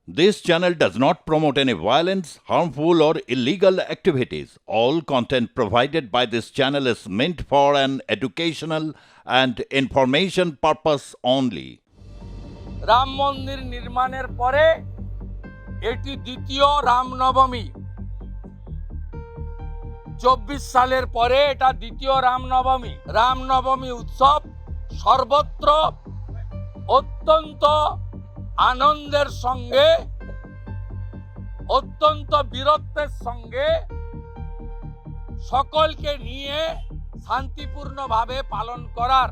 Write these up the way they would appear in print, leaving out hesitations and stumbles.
This channel does not promote any violence, harmful, or illegal activities. All content provided by this channel is meant for an educational and information purpose only. Ram মন্দির নির্মাণের পরে এটি দ্বিতীয় রামনবমী। 24 সালের পরে এটা দ্বিতীয় রামনবমী। রামনবমী উৎসব সর্বত্র অত্যন্ত আনন্দের সঙ্গে, অত্যন্ত বীরত্বের সঙ্গে সকলকে নিয়ে শান্তিপূর্ণভাবে পালন করার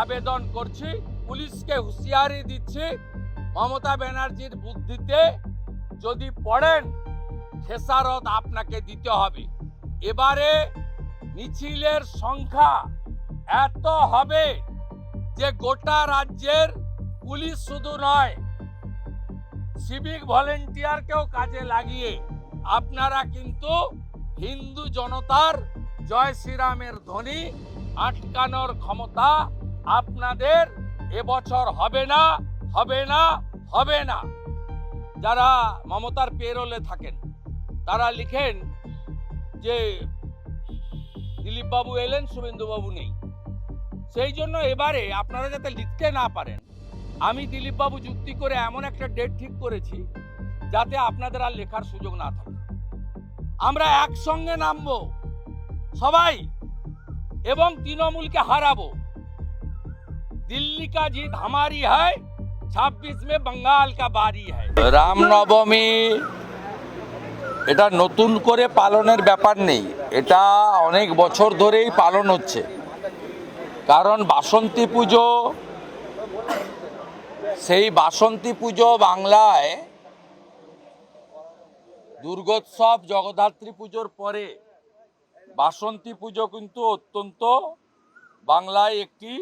আবেদন করছি। পুলিশকে হুঁশিয়ারি দিচ্ছি, মমতা ব্যানার্জির বুদ্ধিতে যদি পড়েন খেসারত আপনাকে দিতে হবে। এবারে মিছিলের সংখ্যা এত হবে যে গোটা রাজ্যের পুলিশ শুধু নয়, সিভিক ভলেন্টিয়ারকেও কাজে লাগিয়ে আপনারা কিন্তু হিন্দু জনতার জয় শ্রীরামের ধ্বনি আটকানোর ক্ষমতা আপনাদের এবছর হবে না, হবে না, হবে না। যারা মমতার পেরোলে থাকেন তারা লিখেন যে দিলীপ বাবু এলেন, শুভেন্দু বাবু নেই। সেই জন্য এবারে আপনারা যাতে লিখতে না পারেন, আমি দিলীপ বাবু যুক্তি করে এমন একটা ডেট ঠিক করেছি যাতে আপনাদের আর লেখার সুযোগ না থাকে। আমরা একসঙ্গে নামবো সবাই এবং তৃণমূলকে হারাবো। দিল্লি কা জিত হামারি হ্যায়, 26 মে বঙ্গাল কা বারি হ্যায়। রামনবমী এটা নতুন করে পালনের ব্যাপার নেই, এটা অনেক বছর ধরেই পালন হচ্ছে। কারণ বাসন্তী পুজো, সেই বাসন্তী পুজো বাংলায় দুর্গোৎসব জগদ্ধাত্রী পুজোর পরে বাসন্তী পুজো কিন্তু অত্যন্ত বাংলায় একটি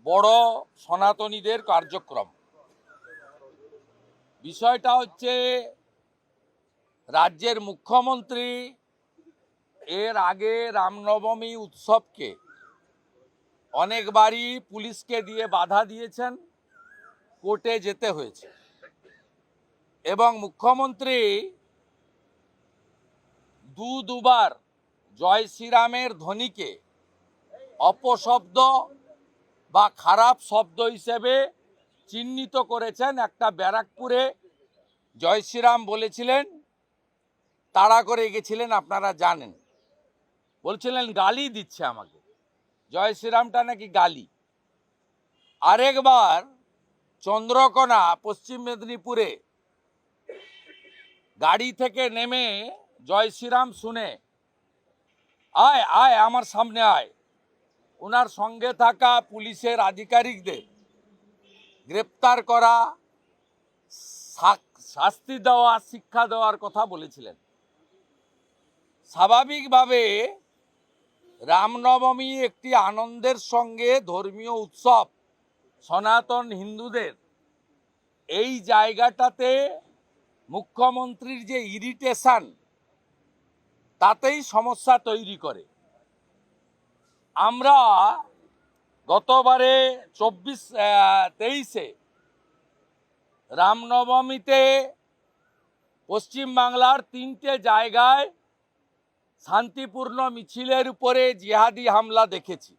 বড় সনাতনীদের কার্যক্রম। বিষয়টা হচ্ছে রাজ্যের মুখ্যমন্ত্রী এর আগে রামনবমী উৎসবকে অনেকবারই পুলিশকে দিয়ে বাধা দিয়েছেন, কোর্টে যেতে হয়েছে এবং মুখ্যমন্ত্রী দুবার জয় শ্রীরামের ধ্বনিকে অপশব্দ বা খারাপ শব্দ হিসেবে চিহ্নিত করেছেন। একটা ব্যারাকপুরে জয় শ্রীরাম বলেছিলেন, তাড়া করে গেছিলেন, আপনারা জানেন। বলছিলেন গালি দিচ্ছে আমাকে, জয় শ্রীরামটা নাকি গালি। আরেকবার চন্দ্রকোনা পশ্চিম মেদিনীপুরে গাড়ি থেকে নেমে জয় শ্রীরাম শুনে আয় আয় আমার সামনে আয়, ওনার সঙ্গে থাকা পুলিশের আধিকারিকদের গ্রেপ্তার করা, শাস্তি দেওয়া, শিক্ষা দেওয়ার কথা বলেছিলেন। স্বাভাবিকভাবে রামনবমী একটি আনন্দের সঙ্গে ধর্মীয় উৎসব সনাতন হিন্দুদের, এই জায়গাটাতে মুখ্যমন্ত্রীর যে ইরিটেশন, তাতেই সমস্যা তৈরি করে। আমরা গতবারে 23-এ রামনবমীতে পশ্চিমবাংলার 3টে জায়গায় শান্তিপূর্ণ মিছিলের উপরে জিহাদি হামলা দেখেছি।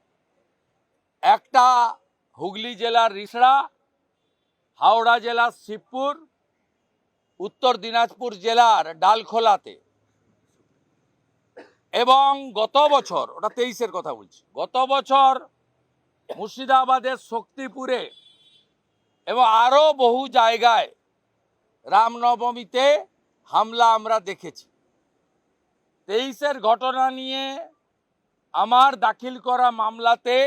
একটা হুগলি জেলার রিষড়া, হাওড়া জেলার শিবপুর, উত্তর দিনাজপুর জেলার ডালখোলাতে। এবং গত বছর, ওটা 23-এর কথা বলছি, গত বছর মুর্শিদাবাদের শক্তিপুরে এবং আরও বহু জায়গায় রামনবমীতে হামলা আমরা দেখেছি। 23-এর ঘটনা নিয়ে আমার দাখিল করা মামলাতে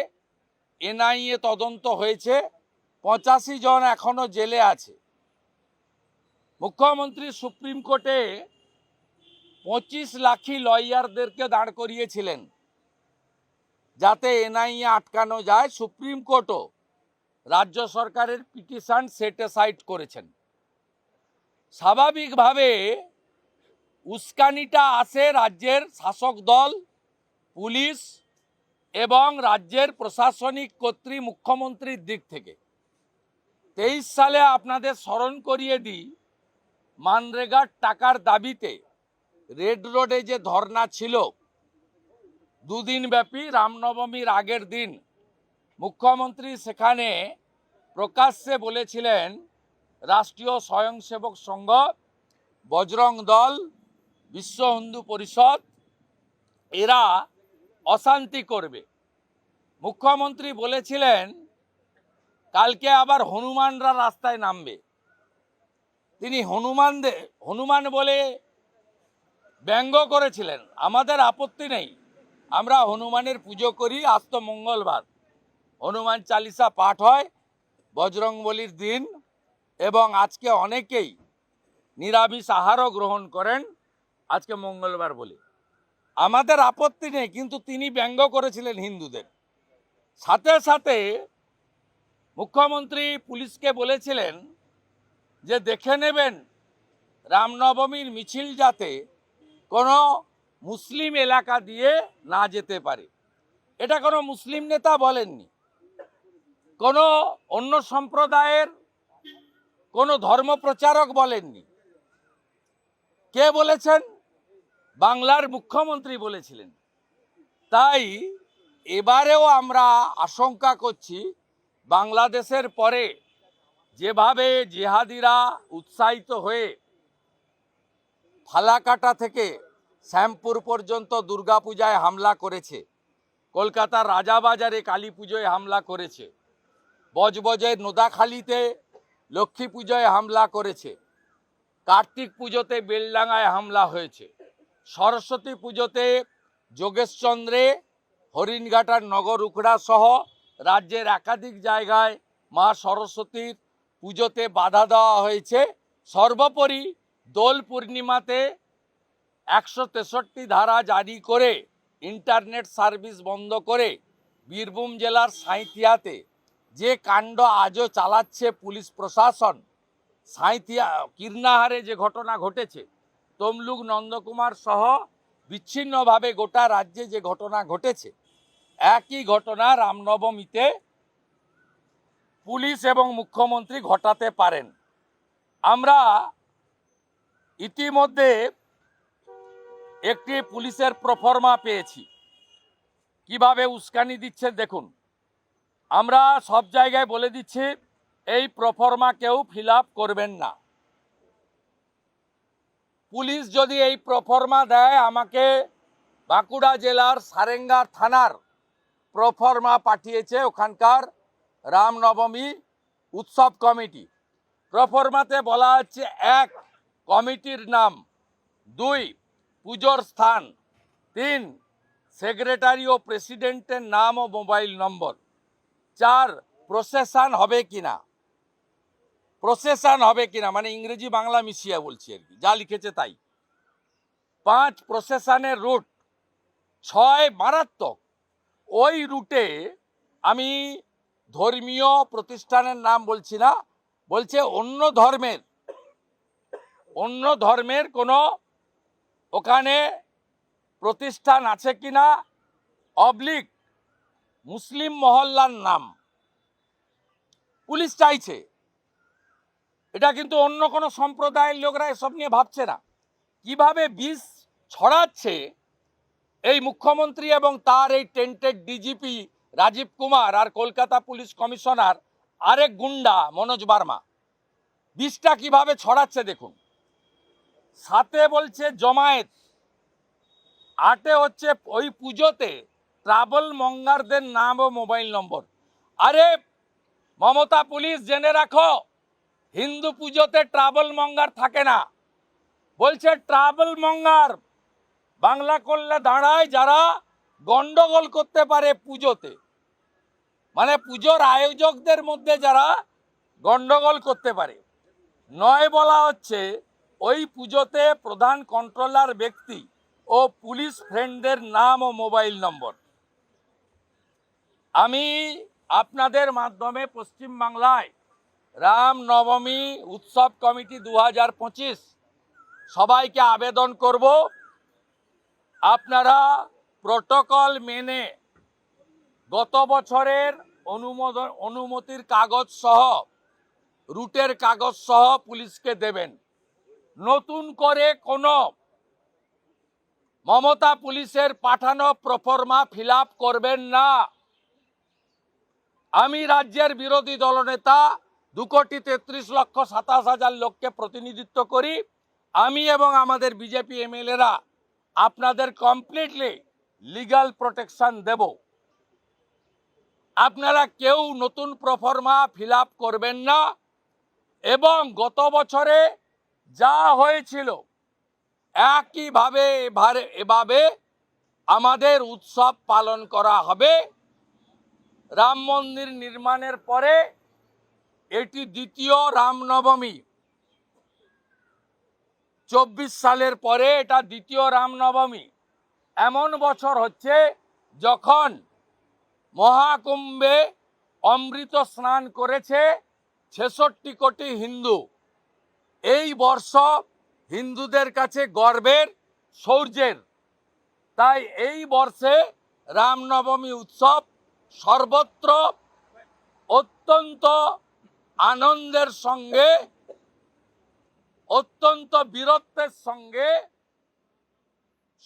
এনআইএ তদন্ত হয়েছে, 85 জন এখনো জেলে আছে। মুখ্যমন্ত্রী সুপ্রিম কোর্টে 25 লাখি লয়ারদেরকে দাঁড় করিয়েছিলেন যাতে এনআইএ আটকানো যায়। সুপ্রিম কোর্টও রাজ্য সরকারের পিটিশন সেট অ্যাসাইড করেছেন। স্বাভাবিকভাবে উস্কানিটা আসে রাজ্যের শাসক দল, পুলিশ এবং রাজ্যের প্রশাসনিক কর্তৃ মুখ্যমন্ত্রীর দিক থেকে। 23 সালে আপনাদের স্মরণ করিয়ে দিই, মানরেগার টাকার দাবিতে রেড রোডে যে ধর্না ছিল দুদিন ব্যাপী, রামনবমীর আগের দিন মুখ্যমন্ত্রী সেখানে প্রকাশ্যে বলেছিলেন রাষ্ট্রীয় স্বয়ংসেবক সংঘ, বজরং দল, বিশ্ব হিন্দু পরিষদ এরা অশান্তি করবে। মুখ্যমন্ত্রী বলেছিলেন কালকে আবার হনুমানরা রাস্তায় নামবে। তিনি হনুমান বলে ব্যঙ্গ করেছিলেন। আমাদের আপত্তি নেই, আমরা হনুমানের পুজো করি, আজ তো মঙ্গলবার, হনুমান চালিসা পাঠ হয় বজরংবলির দিন, এবং আজকে অনেকেই নিরামিষ আহারও গ্রহণ করেন আজকে মঙ্গলবার বলে, আমাদের আপত্তি নেই। কিন্তু তিনি ব্যঙ্গ করেছিলেন হিন্দুদের। সাথে সাথে মুখ্যমন্ত্রী পুলিশকে বলেছিলেন যে দেখে নেবেন রামনবমীর মিছিল যাতে কোনো মুসলিম এলাকা দিয়ে না যেতে পারে। এটা কোনো মুসলিম নেতা বলেননি, কোনো অন্য সম্প্রদায়ের কোনো ধর্মপ্রচারক বলেননি। কে বলেছেন? বাংলার মুখ্যমন্ত্রী বলেছিলেন। তাই এবারেও আমরা আশঙ্কা করছি বাংলাদেশের পরে যেভাবে জিহাদিরা উৎসাহিত হয়ে ফালাকাটা থেকে শ্যামপুর পর্যন্ত দুর্গাপূজায় হামলা করেছে, কলকাতার রাজাবাজারে কালী পুজোয় হামলা করেছে, বজবজের নোদাখালীতে লক্ষ্মী পুজোয় হামলা করেছে, কার্তিক পুজোতে বেলডাঙ্গায় হামলা হয়েছে, সরস্বতী পুজোতে যোগেশচন্দ্রে, হরিণঘাটার নগর উখড়া সহ রাজ্যের একাধিক জায়গায় মা সরস্বতীর পুজোতে বাধা দেওয়া হয়েছে। সর্বোপরি দোল পূর্ণিমাতে 163 ধারা জারি করে ইন্টারনেট সার্ভিস বন্ধ করে বীরভূম জেলার সাঁইথিয়াতে যে কাণ্ড আজও চালাচ্ছে পুলিশ প্রশাসন, সাঁইথিয়া কীর্ণাহারে যে ঘটনা ঘটেছে, তমলুক নন্দকুমার সহ বিচ্ছিন্নভাবে গোটা রাজ্যে যে ঘটনা ঘটেছে, একই ঘটনা রামনবমীতে পুলিশ এবং মুখ্যমন্ত্রী ঘটাতে পারেন। আমরা ইতিমধ্যে একটি পুলিশের প্রফর্মা পেয়েছি। কিভাবে উস্কানি দিচ্ছে দেখুন। আমরা সব জায়গায় বলে দিচ্ছি এই প্রফর্মা কেউ ফিল আপ করবেন না। পুলিশ যদি এই প্রফর্মা দেয়, আমাকে বাঁকুড়া জেলার সারেঙ্গা থানার প্রফর্মা পাঠিয়েছে ওখানকার রামনবমী উৎসব কমিটি। প্রফর্মাতে বলা হচ্ছে 1 কমিটির নাম, 2 পুজোর স্থান, 3 সেক্রেটারি ও প্রেসিডেন্টের নাম ও মোবাইল নম্বর, 4 প্রসেশন হবে কিনা, মানে ইংরেজি বাংলা মিশিয়ে বলছি আর কি, যা লিখেছে তাই। 5 প্রসেশনের রুট, 6 মারাত্মক। ওই রুটে আমি ধর্মীয় প্রতিষ্ঠানের নাম বলছি না, বলছে অন্য ধর্মের কোনো ওখানে প্রতিষ্ঠান আছে কিনা, অবলিক মুসলিম মহল্লার নাম পুলিশ চাইছে। এটা কিন্তু অন্য কোনো সম্প্রদায়ের লোকরা এসব নিয়ে ভাবছে না। কিভাবে বিষ ছড়াচ্ছে এই মুখ্যমন্ত্রী এবং তার এই টেন্টেড ডিজিপি রাজীব কুমার আর কলকাতা পুলিশ কমিশনার আরেক গুন্ডা মনোজ বার্মা, বিষটা কিভাবে ছড়াচ্ছে দেখুন। 7 বলছে জমায়েত, 8 হচ্ছে ওই পুজোতে ট্রাভেল মঙ্গারদের নাম ও মোবাইল নম্বর। আরে মমতা পুলিশ জেনে রাখো, হিন্দু পুজোতে ট্রাভেল মঙ্গার থাকে না। বলছে ট্রাভেল মঙ্গার বাংলা করলে দাঁড়ায় যারা গন্ডগোল করতে পারে পুজোতে, মানে পুজোর আয়োজকদের মধ্যে যারা গন্ডগোল করতে পারে। 9 বলা হচ্ছে ওই পুজোতে প্রধান কন্ট্রোলার ব্যক্তি ও পুলিশ ফ্রেন্ডদের নাম ও মোবাইল নম্বর। আমি আপনাদের মাধ্যমে পশ্চিমবাংলায় রামনবমী উৎসব কমিটি 2025 সবাইকে আবেদন করব, আপনারা প্রোটোকল মেনে গত বছরের অনুমতির কাগজ সহ রুটের কাগজ সহ পুলিশকে দেবেন। নতুন করে কোনো মমতা পুলিশের পাঠানো প্রফর্মা ফিল আপ করবেন না। আমি রাজ্যের বিরোধী দলনেতা 2,33,27,000 লোককে প্রতিনিধিত্ব করি। আমি এবং আমাদের বিজেপি এমএলএরা আপনাদের কমপ্লিটলি লিগ্যাল প্রোটেকশন দেব। আপনারা কেউ নতুন প্রফর্মা ফিল আপ করবেন না এবং গত বছরে যা হয়েছিল একইভাবে এভাবে আমাদের উৎসব পালন করা হবে। রাম মন্দির নির্মাণের পরে এটি দ্বিতীয় রামনবমী। 24 সালের পরে এটা দ্বিতীয় রামনবমী। এমন বছর হচ্ছে যখন মহাকুম্ভে অমৃত স্নান করেছে 66 কোটি হিন্দু। এই বর্ষ হিন্দুদের কাছে গর্বের, শৌর্যের। তাই এই বর্ষে রামনবমী উৎসব সর্বত্র অত্যন্ত আনন্দের সঙ্গে, অত্যন্ত বীরত্বের সঙ্গে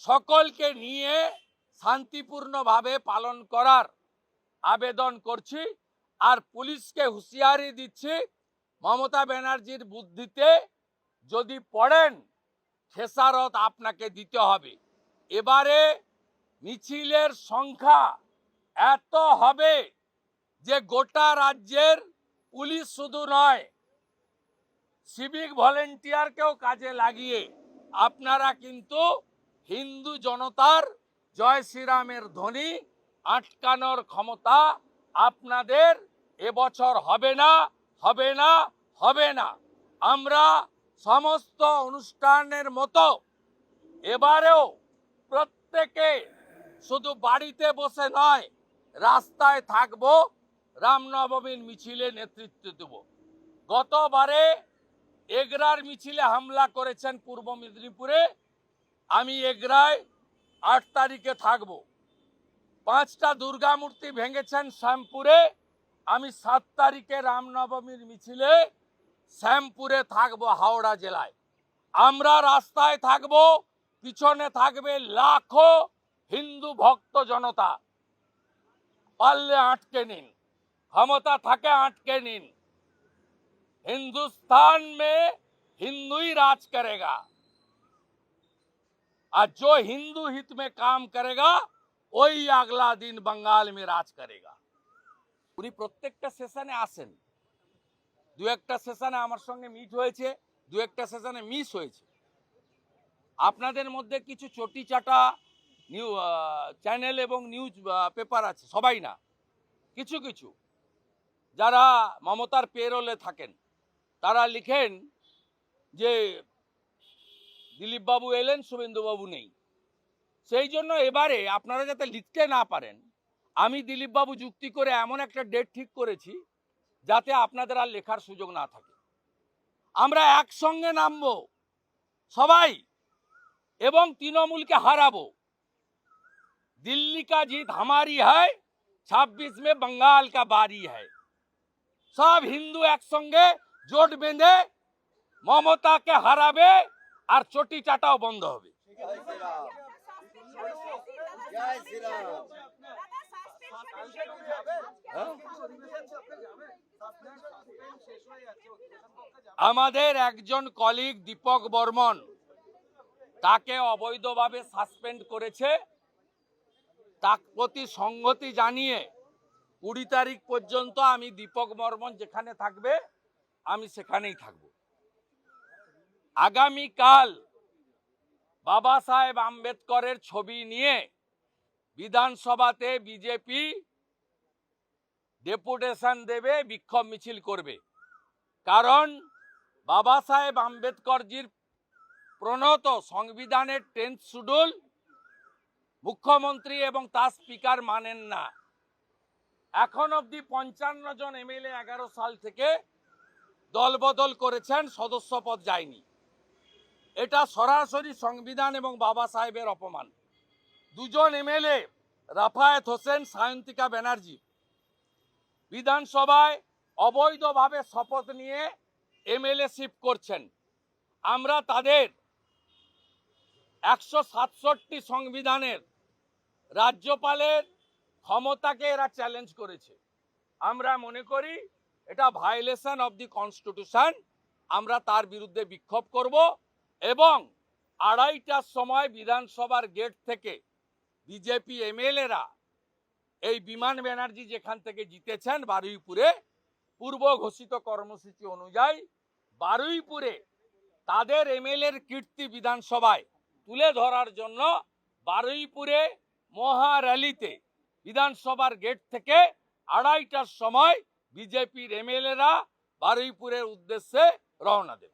সকলকে নিয়ে শান্তিপূর্ণভাবে পালন করার আবেদন করছি। আর পুলিশকে হুঁশিয়ারি দিচ্ছি, মমতা ব্যানার্জির বুদ্ধিতে যদি পড়েন খেসারত আপনাকে দিতে হবে। এবারে মিছিলের সংখ্যা এত হবে যে গোটা রাজ্যের পুলিশ শুধু নয়, সিভিক ভলেন্টিয়ারকেও কাজে লাগিয়ে আপনারা কিন্তু হিন্দু জনতার জয় শ্রীরামের ধ্বনি আটকানোর ক্ষমতা আপনাদের এবছর হবে না, হবে না, হবে না। আমরা সমস্ত অনুষ্ঠানের মতো এবারেও প্রত্যেকে শুধু বাড়িতে বসে নয়, রাস্তায় থাকবো, রামনবমীর মিছিলে নেতৃত্ব দেব। গতবারে এগরার মিছিলে হামলা করেছেন পূর্ব মেদিনীপুরে। আমি এগরায় 8 তারিখে থাকব। 5টা দুর্গা মূর্তি ভেঙেছেন শ্যামপুরে। আমি 7 তারিখে রামনবমীর মিছিলে শ্যামপুরে থাকব, হাওড়া জেলায়। আমরা রাস্তায় থাকব, পিছনে থাকবে লাখো হিন্দু ভক্ত জনতা। পারলে আটকে নিন, ক্ষমতা থাকে আটকে নিন। हिंदुस्तान में हिंदू ही राज करेगा और जो हिंदू हित में काम करेगा वही अगला दिन बंगाल में राज करेगा। উনি প্রত্যেকটা সেশনে আসেন। দু একটা সেশনে আমার সঙ্গে মিট হয়েছে, দু একটা সেশনে মিস হয়েছে। আপনাদের মধ্যে কিছু চটি চাটা চ্যানেল এবং নিউজ পেপার আছে, সবাই না, কিছু কিছু যারা মমতার পেরোলে থাকেন তারা লিখেন যে দিলীপ বাবু এলেন, শুভেন্দু বাবু নেই। সেই জন্য এবারে আপনারা যাতে লিখতে না পারেন, আমি দিলীপ বাবু যুক্তি করে এমন একটা ডেট ঠিক করেছি যাতে আপনাদের আর লেখার সুযোগ না থাকে। আমরা একসঙ্গে নামবো সবাই এবং তৃণমূলকে হারাবো। दिल्ली का जीत हमारी है, 26 में बंगाल का बारी है। सब हिंदू একসঙ্গে জোট বেঁধে মমতাকে হারাবে আর চটি চাটাও বন্ধ হবে। আমাদের একজন কলিগ দীপক বর্মন, তাকে অবৈধভাবে সাসপেন্ড করেছে। তার প্রতি সংহতি জানিয়ে 20 তারিখ পর্যন্ত আমি দীপক বর্মন যেখানে থাকবে আমি সেখানেই থাকব। আগামীকাল বাবা সাহেব আম্বেদকরের ছবি নিয়ে বিধানসভাতে বিজেপি ডেপুটেশন দেবে, বিক্ষোভ মিছিল করবে। কারণ বাবা সাহেব আম্বেদকরজির প্রণত সংবিধানের 10th শিডিউল মুখ্যমন্ত্রী এবং তার স্পিকার মানেন না। এখন অবধি 55 জন এমএলএ 11 সাল থেকে দলবদল করেছেন, সদস্য পদ যায়নি। এটা সরাসরি সংবিধান এবং বাবা সাহেবের অপমান। 2 জন এমএলএ রাফায়েত হোসেন, সায়ন্তিকা ব্যানার্জি বিধানসভায় অবৈধভাবে শপথ নিয়ে এমএলএশিপ করছেন। আমরা তাদের 167 সংবিধানের রাজ্যপালের ক্ষমতাকে এরা চ্যালেঞ্জ করেছে। আমরা মনে করি এটা ভায়োলেশন অফ দি কনস্টিটিউশন। আমরা তার বিরুদ্ধে বিক্ষোভ করব এবং 2:30টার সময় বিধানসভার গেট থেকে বিজেপি এমএলএরা এই বিমান ব্যানার্জি যেখান থেকে জিতেছেন বারুইপুরে, পূর্ব ঘোষিত কর্মসূচি অনুযায়ী বারুইপুরে তাদের এমএলএর কীর্তি বিধানসভায় তুলে ধরার জন্য বারুইপুরে মহা র্যালিতে বিধানসভার গেট থেকে 2:30টার সময় বিজেপির এমএলএরা বারুইপুরের উদ্দেশ্যে রওনা দেবে।